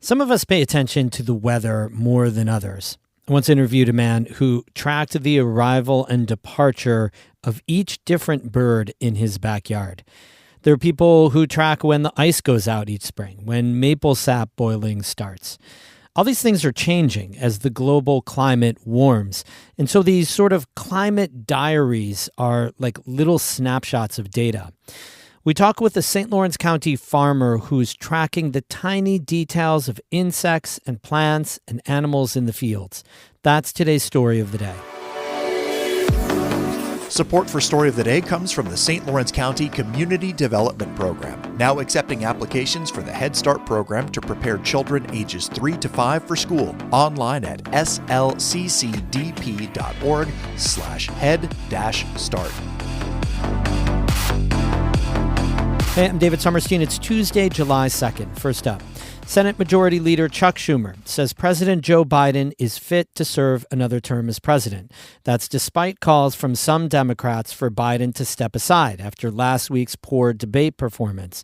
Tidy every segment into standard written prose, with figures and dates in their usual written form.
Some of us pay attention to the weather more than others. I once interviewed a man who tracked the arrival and departure of each different bird in his backyard. There are people who track when the ice goes out each spring, when maple sap boiling starts. All these things are changing as the global climate warms. And so these sort of climate diaries are like little snapshots of data. We talk with a St. Lawrence County farmer who's tracking the tiny details of insects and plants and animals in the fields. That's today's story of the day. Support for Story of the Day comes from the St. Lawrence County Community Development Program, now accepting applications for the Head Start program to prepare children ages 3 to 5 for school. Online at slccdp.org/head-start. Hey, I'm David Sommerstein. It's Tuesday, July 2nd. First up, Senate Majority Leader Chuck Schumer says President Joe Biden is fit to serve another term as president. That's despite calls from some Democrats for Biden to step aside after last week's poor debate performance.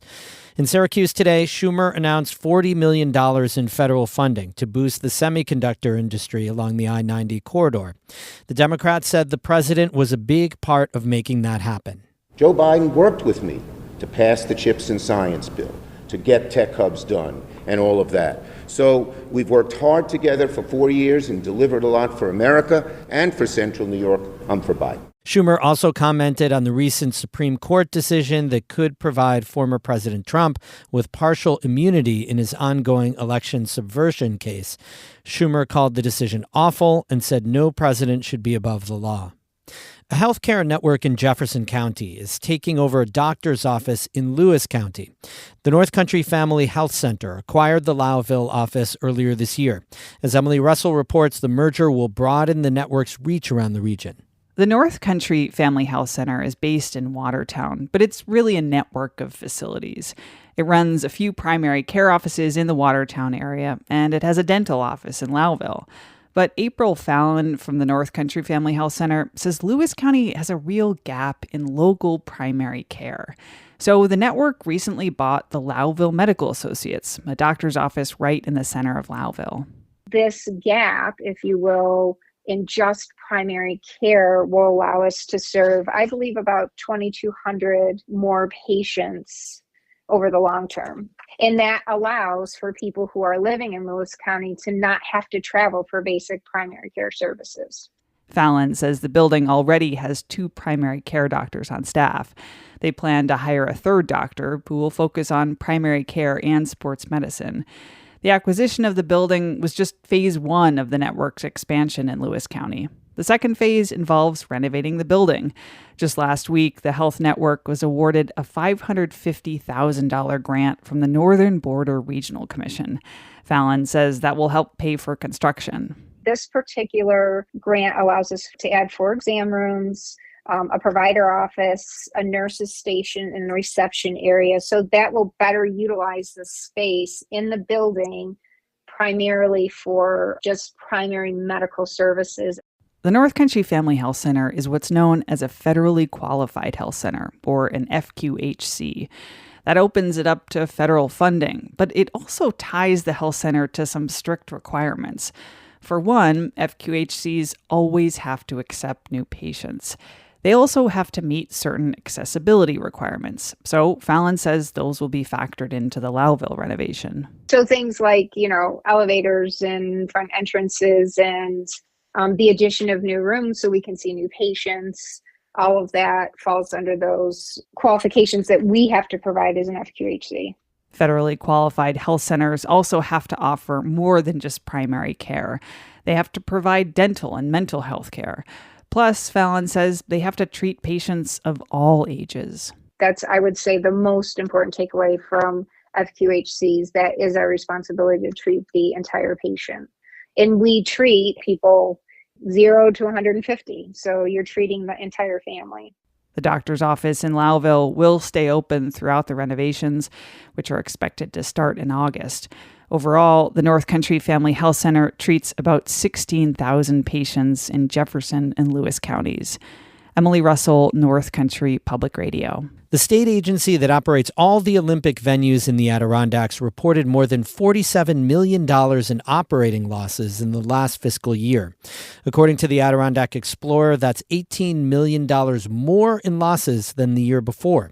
In Syracuse today, Schumer announced $40 million in federal funding to boost the semiconductor industry along the I-90 corridor. The Democrats said the president was a big part of making that happen. Joe Biden worked with me to pass the CHIPS and Science bill, to get tech hubs done, and all of that. So we've worked hard together for 4 years and delivered a lot for America and for Central New York. I'm for Biden. Schumer also commented on the recent Supreme Court decision that could provide former President Trump with partial immunity in his ongoing election subversion case. Schumer called the decision awful and said no president should be above the law. A healthcare network in Jefferson County is taking over a doctor's office in Lewis County. The North Country Family Health Center acquired the Lowville office earlier this year. As Emily Russell reports, the merger will broaden the network's reach around the region. The North Country Family Health Center is based in Watertown, but it's really a network of facilities. It runs a few primary care offices in the Watertown area, and it has a dental office in Lowville. But April Fallon from the North Country Family Health Center says Lewis County has a real gap in local primary care. So the network recently bought the Lowville Medical Associates, a doctor's office right in the center of Lowville. This gap, if you will, in just primary care will allow us to serve, I believe, about 2,200 more patients over the long term. And that allows for people who are living in Lewis County to not have to travel for basic primary care services. Fallon says the building already has 2 primary care doctors on staff. They plan to hire a 3rd doctor who will focus on primary care and sports medicine. The acquisition of the building was just phase 1 of the network's expansion in Lewis County. The second phase involves renovating the building. Just last week, the health network was awarded a $550,000 grant from the Northern Border Regional Commission. Fallon says that will help pay for construction. This particular grant allows us to add 4 exam rooms, a provider office, a nurse's station, and a reception area. So that will better utilize the space in the building primarily for just primary medical services. The North Country Family Health Center is what's known as a federally qualified health center, or an FQHC. That opens it up to federal funding, but it also ties the health center to some strict requirements. For one, FQHCs always have to accept new patients. They also have to meet certain accessibility requirements. So Fallon says those will be factored into the Lowville renovation. So things like, elevators and front entrances and the addition of new rooms so we can see new patients, all of that falls under those qualifications that we have to provide as an FQHC. Federally qualified health centers also have to offer more than just primary care. They have to provide dental and mental health care. Plus, Fallon says they have to treat patients of all ages. That's, I would say, the most important takeaway from FQHCs. That is our responsibility to treat the entire patient. And we treat people 0 to 150. So you're treating the entire family. The doctor's office in Lowville will stay open throughout the renovations, which are expected to start in August. Overall, the North Country Family Health Center treats about 16,000 patients in Jefferson and Lewis counties. Emily Russell, North Country Public Radio. The state agency that operates all the Olympic venues in the Adirondacks reported more than $47 million in operating losses in the last fiscal year. According to the Adirondack Explorer, that's $18 million more in losses than the year before.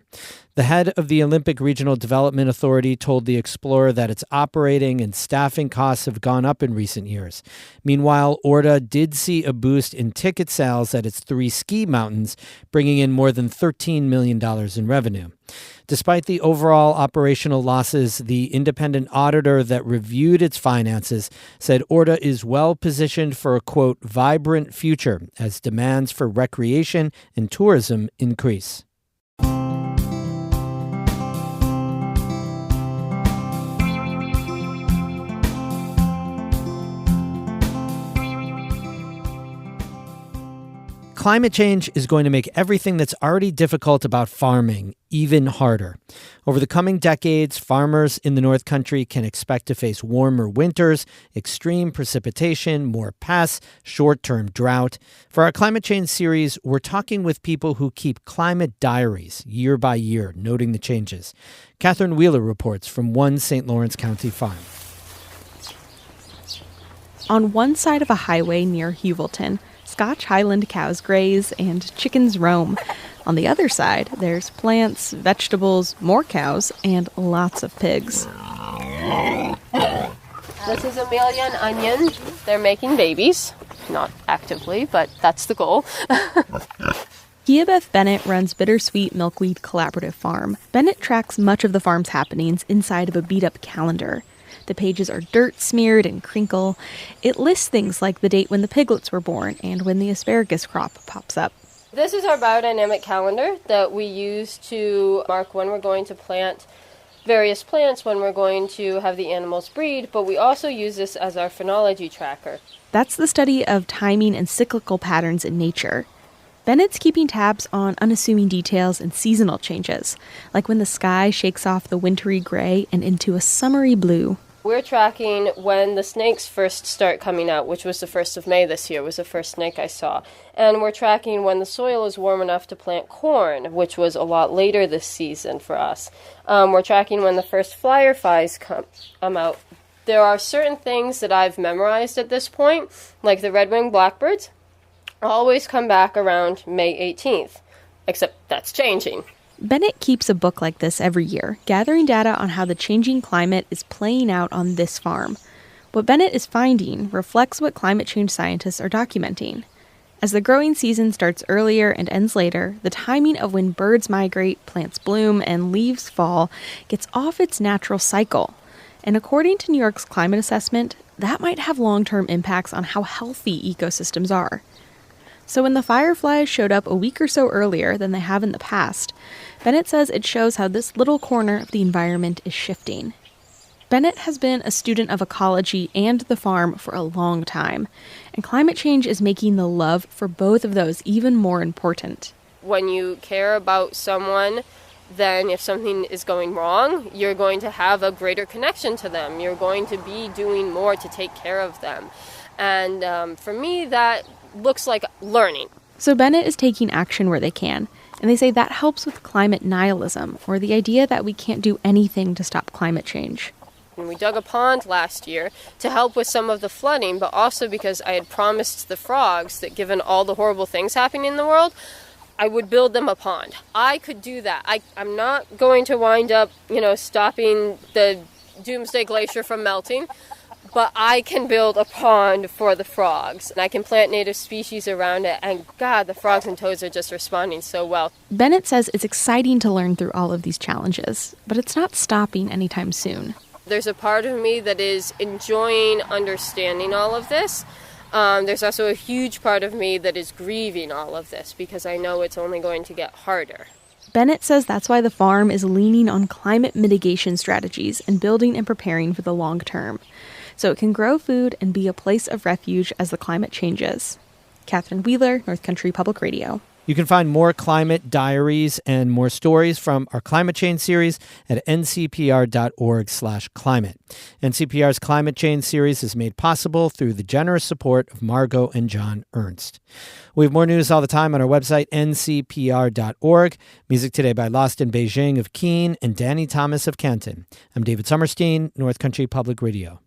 The head of the Olympic Regional Development Authority told the Explorer that its operating and staffing costs have gone up in recent years. Meanwhile, ORDA did see a boost in ticket sales at its 3 ski mountains, bringing in more than $13 million in revenue. Despite the overall operational losses, the independent auditor that reviewed its finances said ORDA is well positioned for a, quote, vibrant future as demands for recreation and tourism increase. Climate change is going to make everything that's already difficult about farming even harder. Over the coming decades, farmers in the North Country can expect to face warmer winters, extreme precipitation, more pests, short-term drought. For our climate change series, we're talking with people who keep climate diaries year by year, noting the changes. Catherine Wheeler reports from one St. Lawrence County farm. On one side of a highway near Hewelton, Scotch Highland cows graze and chickens roam. On the other side, there's plants, vegetables, more cows, and lots of pigs. This is Amelia and Onion. They're making babies. Not actively, but that's the goal. Beth Bennett runs Bittersweet Milkweed Collaborative Farm. Bennett tracks much of the farm's happenings inside of a beat-up calendar. The pages are dirt-smeared and crinkle. It lists things like the date when the piglets were born and when the asparagus crop pops up. This is our biodynamic calendar that we use to mark when we're going to plant various plants, when we're going to have the animals breed, but we also use this as our phenology tracker. That's the study of timing and cyclical patterns in nature. Bennett's keeping tabs on unassuming details and seasonal changes, like when the sky shakes off the wintry gray and into a summery blue. We're tracking when the snakes first start coming out, which was the 1st of May this year, was the first snake I saw. And we're tracking when the soil is warm enough to plant corn, which was a lot later this season for us. We're tracking when the first fireflies come out. There are certain things that I've memorized at this point, like the red-winged blackbirds, always come back around May 18th, except that's changing. Bennett keeps a book like this every year, gathering data on how the changing climate is playing out on this farm. What Bennett is finding reflects what climate change scientists are documenting. As the growing season starts earlier and ends later, the timing of when birds migrate, plants bloom, and leaves fall gets off its natural cycle. And according to New York's climate assessment, that might have long-term impacts on how healthy ecosystems are. So when the fireflies showed up a week or so earlier than they have in the past, Bennett says it shows how this little corner of the environment is shifting. Bennett has been a student of ecology and the farm for a long time, and climate change is making the love for both of those even more important. When you care about someone, then if something is going wrong, you're going to have a greater connection to them. You're going to be doing more to take care of them. And for me, that looks like learning. So Bennett is taking action where they can, and they say that helps with climate nihilism, or the idea that we can't do anything to stop climate change. And we dug a pond last year to help with some of the flooding, but also because I had promised the frogs that given all the horrible things happening in the world, I would build them a pond. I could do that. I'm not going to wind up, stopping the Doomsday Glacier from melting, but I can build a pond for the frogs, and I can plant native species around it, and God, the frogs and toads are just responding so well. Bennett says it's exciting to learn through all of these challenges, but it's not stopping anytime soon. There's a part of me that is enjoying understanding all of this. There's also a huge part of me that is grieving all of this, because I know it's only going to get harder. Bennett says that's why the farm is leaning on climate mitigation strategies and building and preparing for the long term, so it can grow food and be a place of refuge as the climate changes. Catherine Wheeler, North Country Public Radio. You can find more climate diaries and more stories from our climate change series at ncpr.org/climate. NCPR's climate change series is made possible through the generous support of Margot and John Ernst. We have more news all the time on our website, ncpr.org. Music today by Lost in Beijing of Keene and Danny Thomas of Canton. I'm David Summerstein, North Country Public Radio.